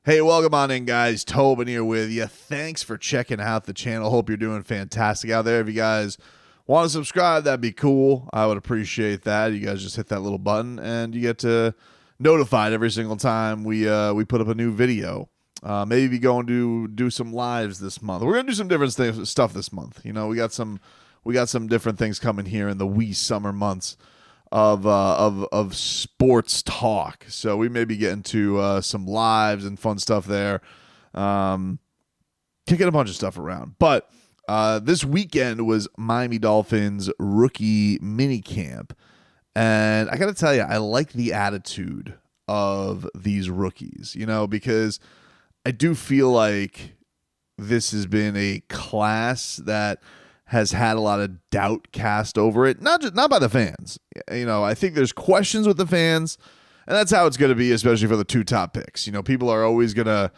Hey, welcome on in, guys. Tobin here with you. Thanks for checking out the channel. Hope you're doing fantastic out there. If you guys want to subscribe, that'd be cool. I would appreciate that. You guys just hit that little button, and you get to notified every single time we put up a new video. Maybe going to do some lives this month. We're gonna do some different stuff this month. You know, we got some different things coming here in the wee summer months of sports talk. So we may be getting to some lives and fun stuff there. Kicking a bunch of stuff around. But this weekend was Miami Dolphins rookie mini camp. And I got to tell you, I like the attitude of these rookies, you know, because I do feel like this has been a class that has had a lot of doubt cast over it, not by the fans. You know, I think there's questions with the fans, and that's how it's going to be, especially for the two top picks. You know, people are always going to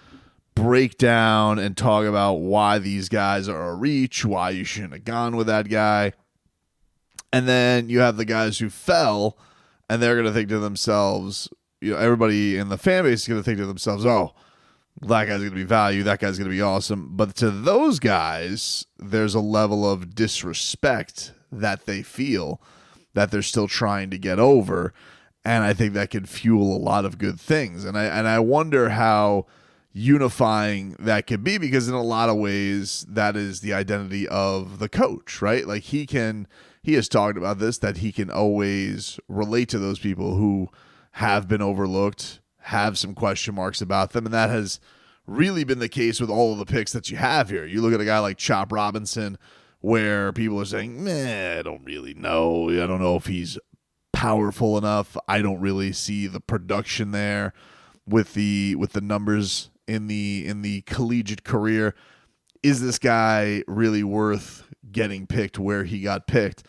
break down and talk about why these guys are a reach, why you shouldn't have gone with that guy. And then you have the guys who fell, and they're going to think to themselves, you know, everybody in the fan base is going to think to themselves, oh, that guy's going to be value. That guy's going to be awesome. But to those guys, there's a level of disrespect that they feel that they're still trying to get over. And I think that could fuel a lot of good things. And I wonder how unifying that could be, because in a lot of ways, that is the identity of the coach, right? Like he has talked about this, that he can always relate to those people who have been overlooked, have some question marks about them, and that has really been the case with all of the picks that you have here. You look at a guy like Chop Robinson, where people are saying, I don't really know. I don't know if he's powerful enough. I don't really see the production there with the numbers in the collegiate career. Is this guy really worth getting picked where he got picked?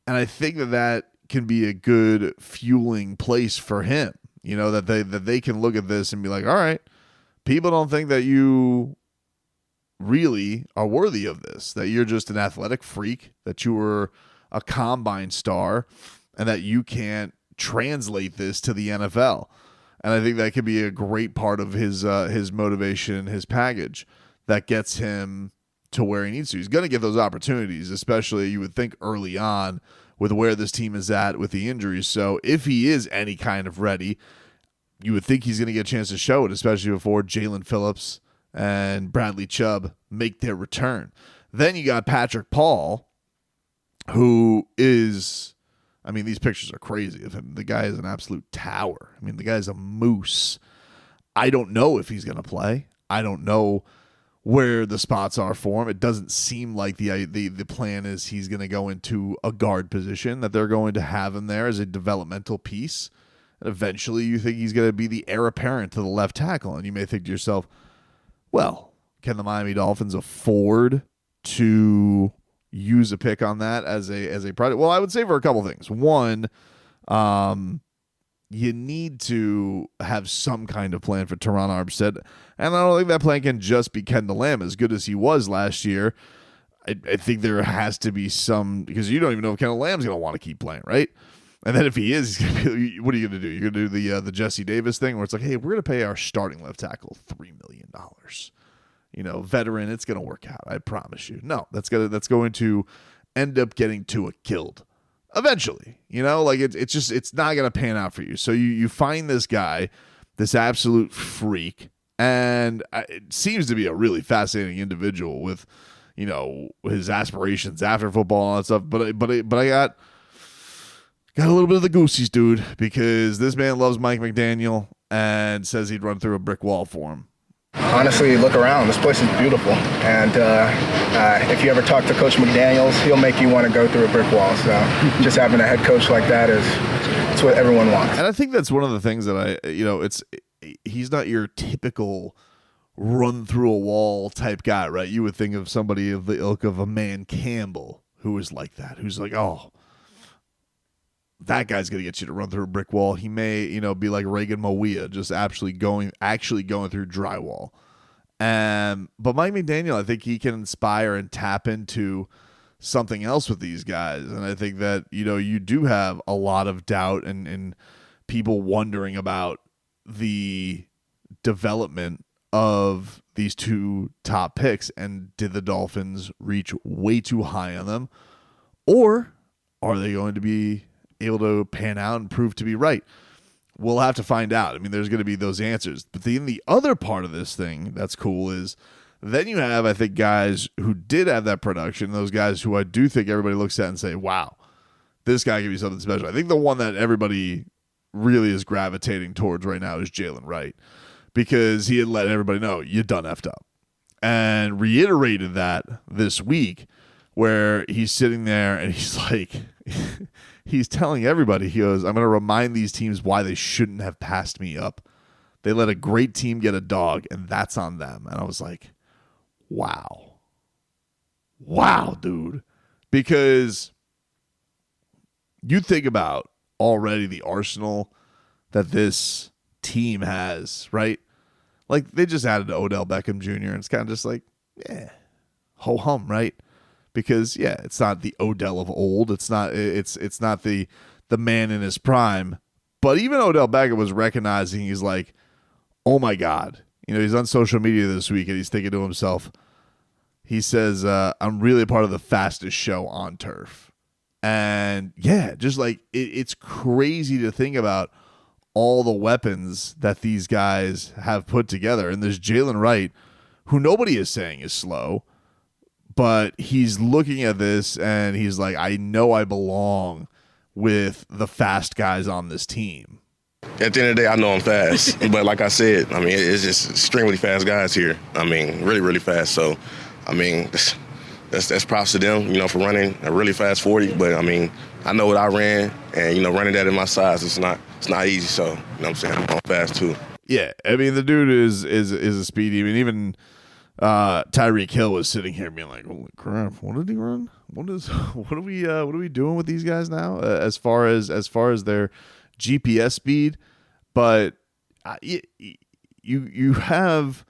And I think that can be a good fueling place for him. You know, that they can look at this and be like, all right, people don't think that you really are worthy of this, that you're just an athletic freak, that you were a combine star, and that you can't translate this to the NFL. And I think that could be a great part of his motivation, his package, that gets him to where he needs to. He's going to get those opportunities, especially you would think early on, with where this team is at with the injuries. So if he is any kind of ready, you would think he's going to get a chance to show it, especially before Jalen Phillips and Bradley Chubb make their return. Then you got Patrick Paul, who is, I mean, these pictures are crazy of him. The guy is an absolute tower. I mean, the guy's a moose. I don't know if he's going to play. I don't know where the spots are for him. It doesn't seem like the plan is he's going to go into a guard position, that they're going to have him there as a developmental piece. And eventually you think he's going to be the heir apparent to the left tackle. And you may think to yourself, well, can the Miami Dolphins afford to use a pick on that as a project? Well, I would say for a couple things. One, you need to have some kind of plan for Teron Armstead. And I don't think that plan can just be Kendall Lamb. As good as he was last year, I think there has to be some, because you don't even know if Kendall Lamb's going to want to keep playing, right? And then if he is, he's gonna be, what are you going to do? You're going to do the Jesse Davis thing where it's like, hey, we're going to pay our starting left tackle $3 million. You know, veteran, it's going to work out. I promise you. No, that's going to end up getting Tua killed eventually. You know, like it's not going to pan out for you. So you find this guy, this absolute freak, and it seems to be a really fascinating individual with, you know, his aspirations after football and all that stuff. But I got a little bit of the goosies, dude, because this man loves Mike McDaniel and says he'd run through a brick wall for him. Honestly, look around. This place is beautiful. And if you ever talk to Coach McDaniels, he'll make you want to go through a brick wall. So just having a head coach like that it's what everyone wants. And I think that's one of the things that he's not your typical run through a wall type guy, right? You would think of somebody of the ilk of a Man Campbell who is like that, who's like, oh, that guy's going to get you to run through a brick wall. He may, you know, be like Reagan Mawia, just actually going through drywall. But Mike McDaniel, I think he can inspire and tap into something else with these guys. And I think that, you know, you do have a lot of doubt and people wondering about the development of these two top picks, and did the Dolphins reach way too high on them, or are they going to be able to pan out and prove to be right? We'll have to find out. I mean, there's going to be those answers. But the other part of this thing that's cool is then you have, I think, guys who did have that production, those guys who I do think everybody looks at and say, wow, this guy could be something special. I think the one that everybody really is gravitating towards right now is Jaylen Wright, because he had let everybody know, you done effed up. And reiterated that this week, where he's sitting there and he's like, he's telling everybody, he goes, I'm going to remind these teams why they shouldn't have passed me up. They let a great team get a dog, and that's on them. And I was like, wow. Wow, dude. Because you think about already the arsenal that this team has, right? Like, they just added Odell Beckham Jr., and it's kind of just like, yeah, ho-hum, right? Because, yeah, it's not the Odell of old. It's not the man in his prime. But even Odell Beckham was recognizing, he's like, oh, my God. You know, he's on social media this week, and he's thinking to himself, he says, I'm really a part of the fastest show on turf. And, yeah, just like it's crazy to think about all the weapons that these guys have put together. And there's Jaylen Wright, who nobody is saying is slow, but he's looking at this and he's like, I know I belong with the fast guys on this team. At the end of the day, I know I'm fast. But like I said, I mean, it's just extremely fast guys here. I mean, really, really fast. So, I mean, that's props to them, you know, for running a really fast 40. But, I mean, I know what I ran, and, you know, running that in my size, it's not easy. So, you know what I'm saying? I'm fast, too. Yeah, I mean, the dude is a speedy. I mean, even Tyreek Hill was sitting here being like, "Holy crap! What did he run? What are we doing with these guys now? As far as their GPS speed?" But you have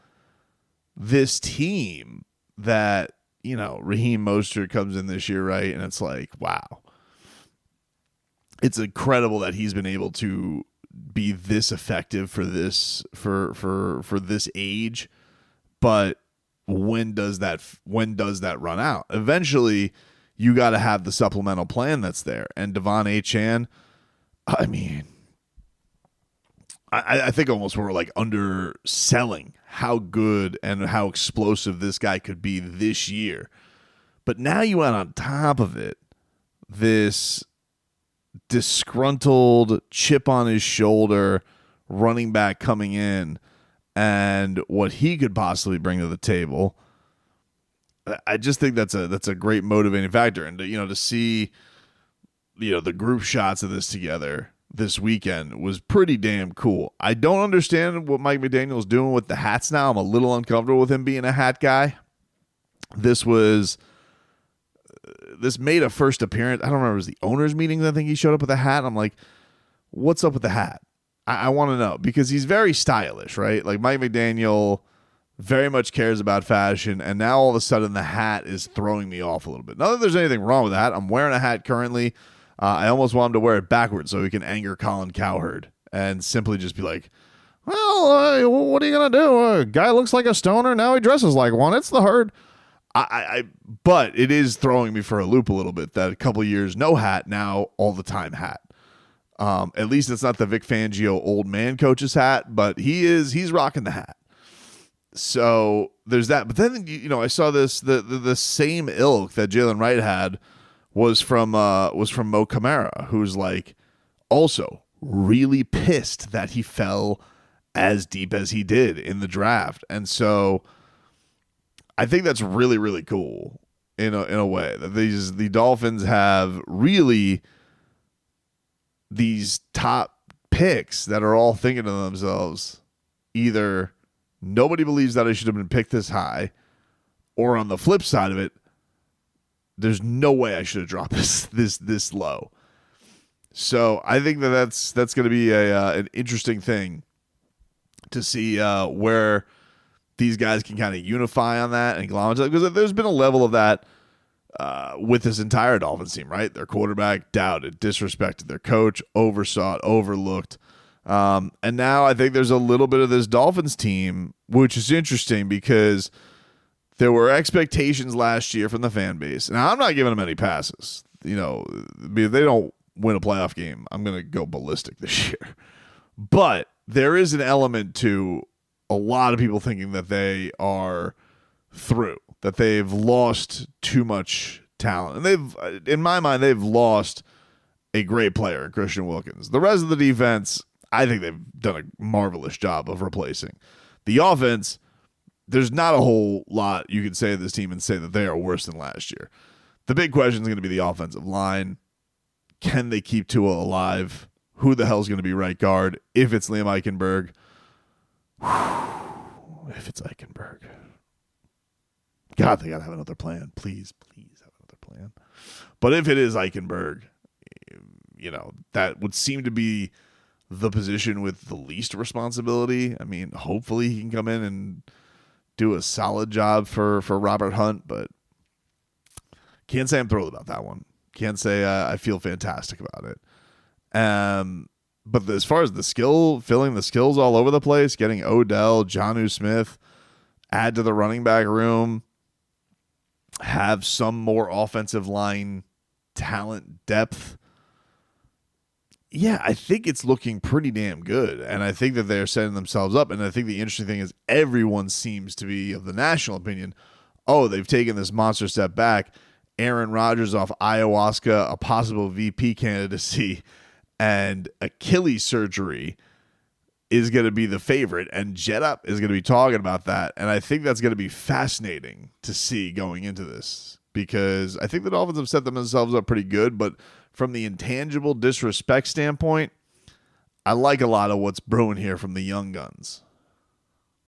this team that, you know, Raheem Mostert comes in this year, right? And it's like, wow, it's incredible that he's been able to be this effective for this age, but when does that run out? Eventually, you got to have the supplemental plan that's there. And Devon Achane, I mean, I think almost we're like underselling how good and how explosive this guy could be this year. But now you add on top of it this disgruntled chip on his shoulder running back coming in and what he could possibly bring to the table. I just think that's a great motivating factor. And to see, the group shots of this together this weekend was pretty damn cool. I don't understand what Mike McDaniel is doing with the hats now. I'm a little uncomfortable with him being a hat guy. This made a first appearance. I don't remember, it was the owners' meetings. I think he showed up with a hat. I'm like, what's up with the hat? I want to know, because he's very stylish, right? Like, Mike McDaniel very much cares about fashion, and now all of a sudden the hat is throwing me off a little bit. Not that there's anything wrong with that. I'm wearing a hat currently. I almost want him to wear it backwards so he can anger Colin Cowherd and simply just be like, well, what are you going to do? A guy looks like a stoner. Now he dresses like one. It's the herd. But it is throwing me for a loop a little bit that a couple years, no hat, now all the time hat. At least it's not the Vic Fangio old man coach's hat, but he's rocking the hat. So there's that. But then, I saw this, the same ilk that Jaylen Wright had was from Mo Camara, who's like also really pissed that he fell as deep as he did in the draft. And so I think that's really, really cool in a way that the Dolphins have really these top picks that are all thinking to themselves, either nobody believes that I should have been picked this high, or on the flip side of it, there's no way I should have dropped this low. So I think that's going to be an interesting thing to see where these guys can kind of unify on that and glom, because there's been a level of that with this entire Dolphins team, right? Their quarterback doubted, disrespected their coach, oversaw it, overlooked. And now I think there's a little bit of this Dolphins team, which is interesting because there were expectations last year from the fan base. Now, I'm not giving them any passes. If they don't win a playoff game, I'm going to go ballistic this year. But there is an element to a lot of people thinking that they are through, that they've lost too much talent. And in my mind, they've lost a great player, Christian Wilkins. The rest of the defense, I think they've done a marvelous job of replacing. The offense, there's not a whole lot you could say of this team and say that they are worse than last year. The big question is going to be the offensive line. Can they keep Tua alive? Who the hell is going to be right guard? If it's Liam Eichenberg. If it's Eichenberg. God, they got to have another plan. Please have another plan. But if it is Eichenberg, that would seem to be the position with the least responsibility. I mean, hopefully he can come in and do a solid job for Robert Hunt, but can't say I'm thrilled about that one. Can't say I feel fantastic about it. But as far as the skill, filling the skills all over the place, getting Odell, Jonnu Smith, add to the running back room, have some more offensive line talent depth. Yeah, I think it's looking pretty damn good. And I think that they're setting themselves up. And I think the interesting thing is everyone seems to be of the national opinion, they've taken this monster step back. Aaron Rodgers off ayahuasca, a possible VP candidacy, and Achilles surgery is going to be the favorite. And Jet Up is going to be talking about that. And I think that's going to be fascinating to see going into this, because I think the Dolphins have set themselves up pretty good. But from the intangible disrespect standpoint, I like a lot of what's brewing here from the young guns.